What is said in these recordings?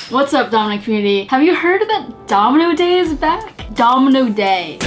What's up, Domino community? Have you heard that Domino Day is back? Domino Day.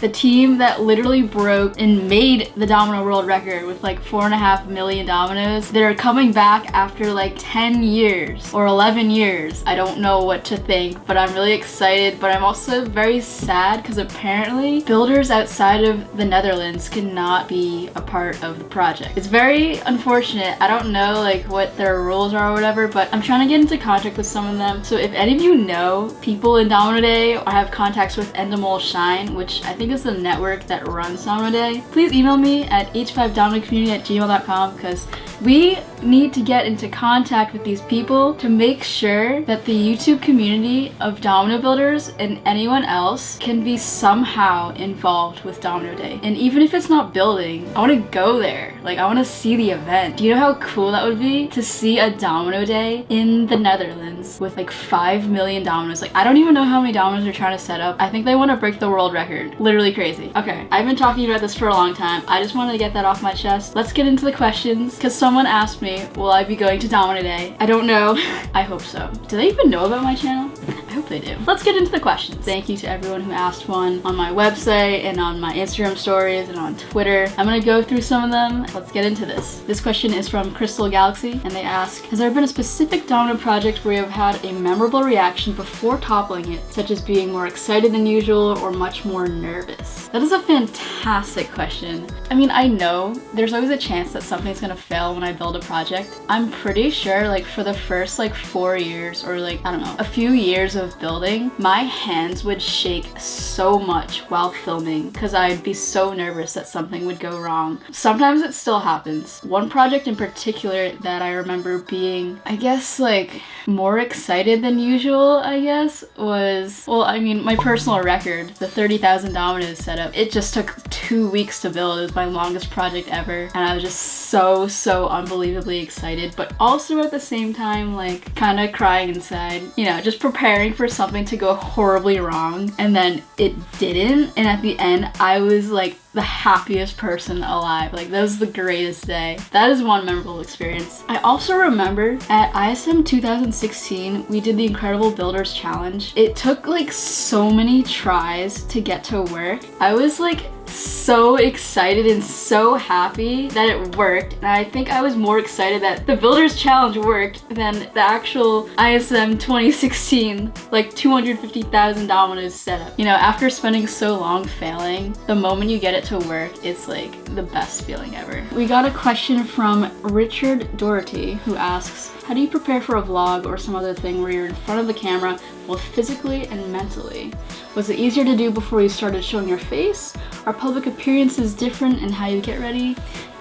The team that literally broke and made the Domino world record with like 4.5 million dominoes, they're coming back after like 10 years or 11 years. I don't know what to think, but I'm really excited, but I'm also very sad because apparently builders outside of the Netherlands cannot be a part of the project. It's very unfortunate. I don't know like what their rules are or whatever, but I'm trying to get into contact with some of them. So if any of you know people in Domino Day or have contacts with Endemol Shine, which I think is the network that runs Domino Day, please email me at h5dominocommunity@gmail.com because we need to get into contact with these people to make sure that the YouTube community of domino builders and anyone else can be somehow involved with Domino Day. And even if it's not building, I want to go there. Like, I want to see the event. Do you know how cool that would be to see a Domino Day in the Netherlands with like 5 million dominoes? Like, I don't even know how many dominoes they're trying to set up. I think they want to break the world record. Literally crazy. Okay, I've been talking about this for a long time. I just wanted to get that off my chest. Let's get into the questions because someone asked me, will I be going to Domino Day? I don't know. I hope so. Do they even know about my channel? I hope they do. Let's get into the questions. Thank you to everyone who asked one on my website and on my Instagram stories and on Twitter. I'm gonna go through some of them. Let's get into this. This question is from Crystal Galaxy and they ask, has there been a specific domino project where you have had a memorable reaction before toppling it, such as being more excited than usual or much more nervous? That is a fantastic question. I mean, I know there's always a chance that something's gonna fail when I build a project. I'm pretty sure like for the first like 4 years or like, I don't know, a few years of building, my hands would shake so much while filming because I'd be so nervous that something would go wrong. Sometimes it still happens. One project in particular that I remember being, I guess, like more excited than usual, I guess, was, well, I mean, my personal record, the 30,000 dominoes setup. It just took 2 weeks to build. It was my longest project ever. And I was just so unbelievably excited, but also at the same time, like kind of crying inside, you know, just preparing for something to go horribly wrong. And then it didn't. And at the end, I was like the happiest person alive. Like, that was the greatest day. That is one memorable experience. I also remember at ISM 2016, we did the Incredible Builders Challenge. It took like so many tries to get to work. I was like so excited and so happy that it worked, and I think I was more excited that the Builders Challenge worked than the actual ISM 2016 like 250,000 dominoes setup. You know, after spending so long failing, the moment you get it to work, it's like the best feeling ever. We got a question from Richard Doherty who asks, how do you prepare for a vlog or some other thing where you're in front of the camera both physically and mentally? Was it easier to do before you started showing your face? Are public appearances different in how you get ready?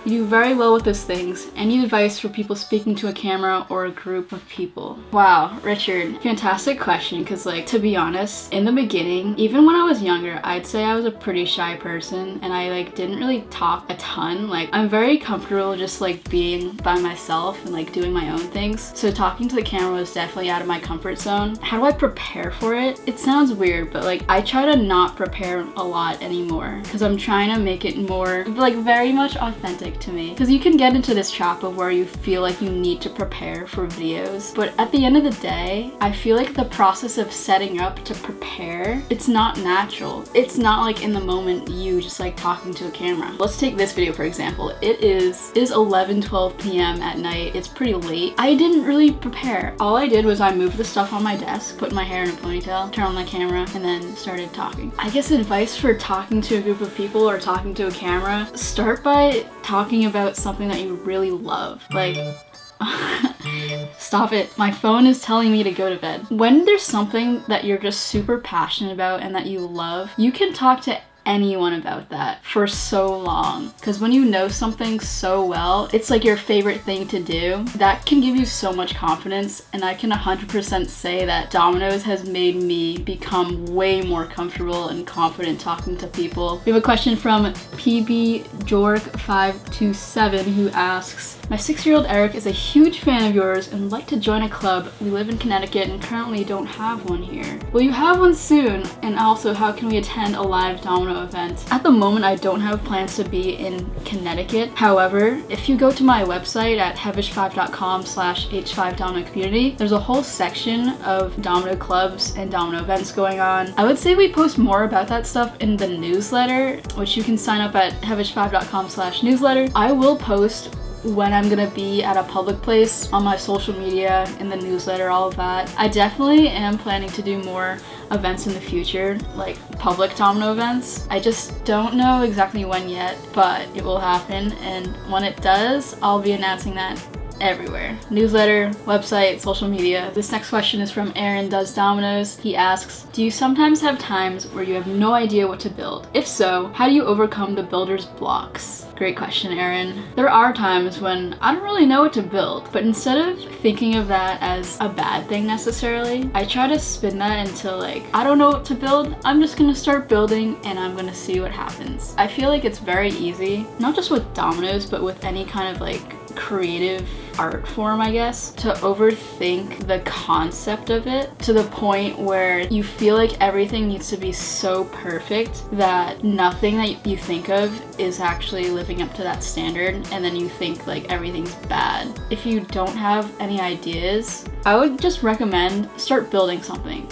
You do very well with those things. Any advice for people speaking to a camera or a group of people? Wow, Richard, fantastic question, because like, to be honest, in the beginning, even when I was younger, I'd say I was a pretty shy person and I like didn't really talk a ton. Like, I'm very comfortable just like being by myself and like doing my own things. So talking to the camera was definitely out of my comfort zone. How do I prepare for it? It sounds weird, but like I try to not prepare a lot anymore because I'm trying to make it more like very much authentic to me, because you can get into this trap of where you feel like you need to prepare for videos, but at the end of the day, I feel like the process of setting up to prepare, it's not natural. It's not like in the moment you just like talking to a camera. Let's take this video for example. It is 11-12 p.m. at night. It's pretty late. I didn't really prepare. All I did was I moved the stuff on my desk, put my hair in a ponytail, turned on my camera, and then started talking. I guess advice for talking to a group of people or talking to a camera, start by talking about something that you really love. Like, stop it. My phone is telling me to go to bed. When there's something that you're just super passionate about and that you love, you can talk to anyone about that for so long, because when you know something so well, it's like your favorite thing to do. That can give you so much confidence, and I can 100% say that Dominoes has made me become way more comfortable and confident talking to people. We have a question from PBJork527 who asks, my 6-year-old Eric is a huge fan of yours and would like to join a club. We live in Connecticut and currently don't have one here. Will you have one soon? And also, how can we attend a live domino domino event. At the moment, I don't have plans to be in Connecticut. However, if you go to my website at hevish5.com/h5domino community, there's a whole section of domino clubs and domino events going on. I would say we post more about that stuff in the newsletter, which you can sign up at hevish5.com/newsletter. I will post when I'm gonna be at a public place on my social media, in the newsletter, all of that. I definitely am planning to do more events in the future, like public domino events. I just don't know exactly when yet, but it will happen, and when it does, I'll be announcing that everywhere. Newsletter, website, social media. This next question is from Aaron Does Dominoes. He asks, do you sometimes have times where you have no idea what to build? If so, how do you overcome the builder's blocks? Great question, Aaron. There are times when I don't really know what to build, but instead of thinking of that as a bad thing necessarily, I try to spin that into like, I don't know what to build, I'm just gonna start building and I'm gonna see what happens. I feel like it's very easy, not just with dominoes, but with any kind of like creative art form, I guess, to overthink the concept of it to the point where you feel like everything needs to be so perfect that nothing that you think of is actually living up to that standard, and then you think like everything's bad. If you don't have any ideas, I would just recommend start building something.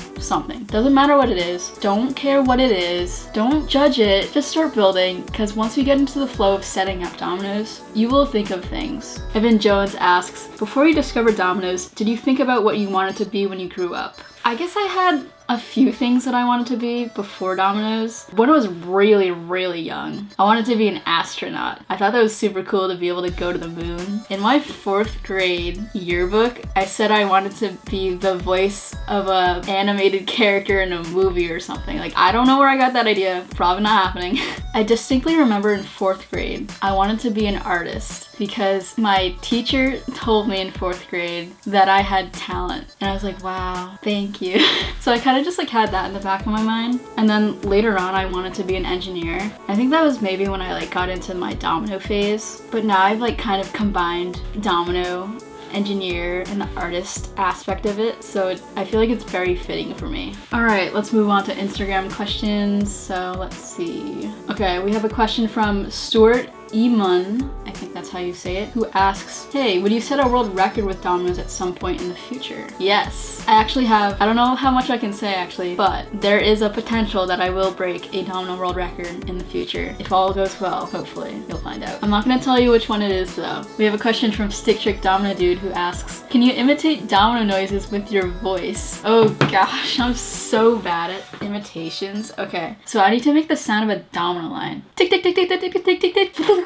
Doesn't matter what it is, don't care what it is, don't judge it, just start building, because once you get into the flow of setting up dominoes, you will think of things. Evan Jones asks, before you discovered dominoes, did you think about what you wanted to be when you grew up? I guess I had a few things that I wanted to be before dominoes. When I was really, really young, I wanted to be an astronaut. I thought that was super cool to be able to go to the moon. In my 4th grade yearbook, I said I wanted to be the voice of a animated character in a movie or something. Like, I don't know where I got that idea. Probably not happening. I distinctly remember in 4th grade, I wanted to be an artist because my teacher told me in 4th grade that I had talent. And I was like, wow, thank you. So I kind of just like had that in the back of my mind. And then later on, I wanted to be an engineer. I think that was maybe when I like got into my domino phase. But now I've like kind of combined domino, engineer, and the artist aspect of it, so I feel like it's very fitting for me. All right, let's move on to Instagram questions. So let's see. Okay, we have a question from Stuart Eamon, I think that's how you say it, who asks, hey, would you set a world record with dominoes at some point in the future? Yes, I actually have. I don't know how much I can say actually, but there is a potential that I will break a domino world record in the future. If all goes well, hopefully, you'll find out. I'm not gonna tell you which one it is though. We have a question from Stick Trick Domino Dude who asks, can you imitate domino noises with your voice? Oh gosh, I'm so bad at imitations. Okay, so I need to make the sound of a domino line. Tick tick tick tick tick tick tick tick tick.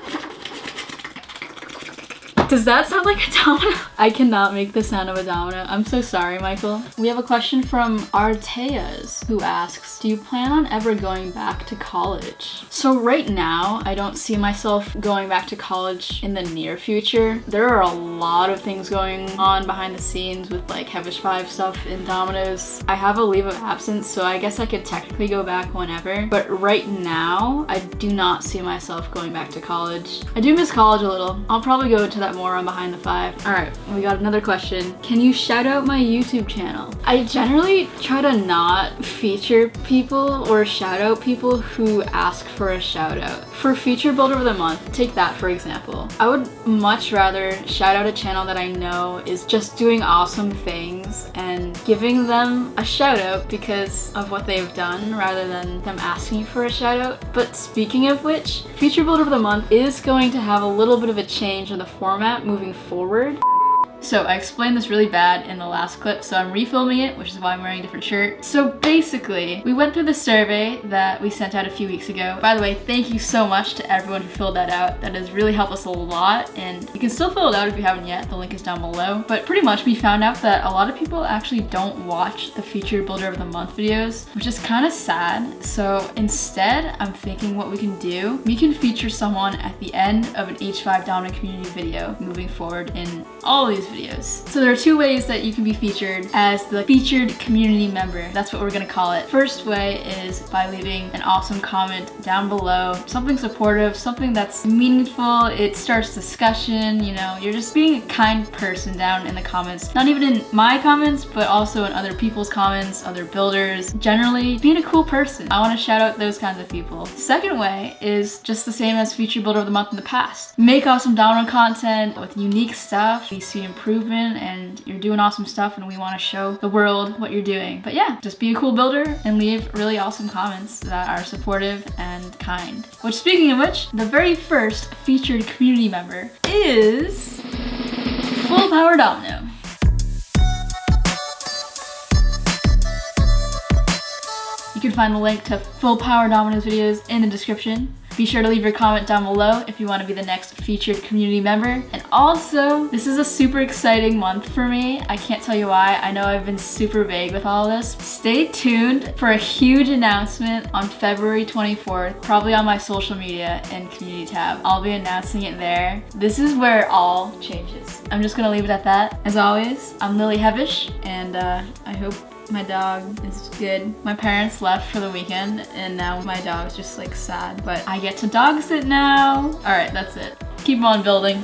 Does that sound like a domino? I cannot make the sound of a domino. I'm so sorry, Michael. We have a question from Arteas who asks, do you plan on ever going back to college? So right now, I don't see myself going back to college in the near future. There are a lot of things going on behind the scenes with like Hevish 5 stuff in dominoes. I have a leave of absence, so I guess I could technically go back whenever. But right now, I do not see myself going back to college. I do miss college a little. I'll probably go into that more on Behind the 5. All right, we got another question. Can you shout out my YouTube channel? I generally try to not feature people or shout out people who ask for a shout out. For Feature Builder of the Month, take that for example. I would much rather shout out a channel that I know is just doing awesome things and giving them a shout out because of what they've done rather than them asking for a shout out. But speaking of which, Feature Builder of the Month is going to have a little bit of a change in the format moving forward. So I explained this really bad in the last clip, so I'm refilming it, which is why I'm wearing a different shirt. So basically, we went through the survey that we sent out a few weeks ago. By the way, thank you so much to everyone who filled that out. That has really helped us a lot, and you can still fill it out if you haven't yet. The link is down below. But pretty much we found out that a lot of people actually don't watch the Featured Builder of the Month videos, which is kind of sad. So instead, I'm thinking what we can do, we can feature someone at the end of an H5 Domino community video moving forward in all these videos. So there are two ways that you can be featured as the featured community member. That's what we're gonna call it. First way is by leaving an awesome comment down below, something supportive, something that's meaningful. It starts discussion, you know, you're just being a kind person down in the comments. Not even in my comments, but also in other people's comments, other builders, generally being a cool person. I wanna shout out those kinds of people. Second way is just the same as featured builder of the month in the past. Make awesome domino content with unique stuff. We see improvement and you're doing awesome stuff and we wanna show the world what you're doing. But yeah, just be a cool builder and leave really awesome comments that are supportive and kind. Which, speaking of which, the very first featured community member is Full Power Domino. You can find the link to Full Power Dominoes videos in the description. Be sure to leave your comment down below if you want to be the next featured community member. And also, this is a super exciting month for me. I can't tell you why. I know I've been super vague with all this. Stay tuned for a huge announcement on February 24th, probably on my social media and community tab. I'll be announcing it there. This is where it all changes. I'm just gonna leave it at that. As always, I'm Lily Hevish, and I hope my dog is good. My parents left for the weekend and now my dog's just like sad, but I get to dog sit now. All right, that's it. Keep on building.